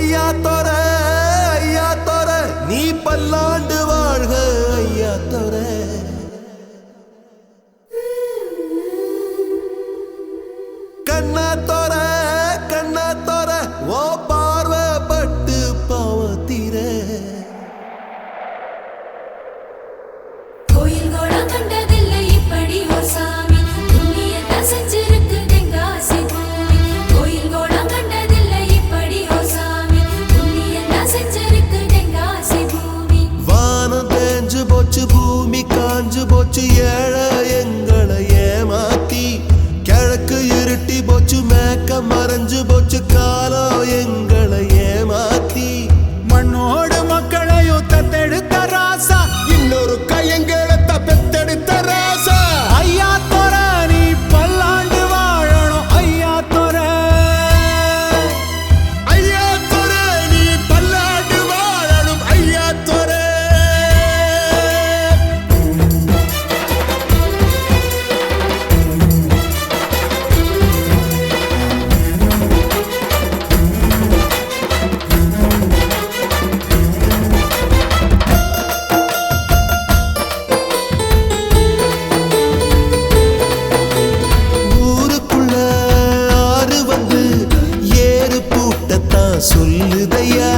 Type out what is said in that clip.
ஐயா தோர நீ பல்லாண்டு வாழ்க ஐயா தோர. கண்ணா தோர ஓ பார்வப்பட்டு பாவத்தீர. கோயில் கோடம் கண்டதில்லை இப்படி ஒரு சாமி, புண்ணியத்தை செஞ்சிருக்கு தென்காசி பூமி. கோயில் கோடம் கண்டதில்லை இப்படி ஒரு சாமி, புண்ணியத்தை செஞ்சிருக்கு தென்காசி பூமி. வானம் தேஞ்சு போச்சு பூமி காஞ்சு போச்சு ஏழை எங்களை ஏமாத்தி. கிழக்கு இருட்டி போச்சு மேக்க மறைஞ்சு போச்சு காலம் எங்களை ஏமாத்தி. மண்ணோடு மக்களையும் தத்தெடுத்த ராசா, இன்னொரு கையங்களை தப்பெடுத்த ராசா. ஐயா தோர நீ பல்லாண்டு வாழணும் ஐயா தோர. ஐயா தோர நீ பல்லாண்டு வாழணும் ஐயா தோர. ஊருக்குள்ள ஆறு வந்து ஏறு பூட்டத்தான் சொல்லுதையா.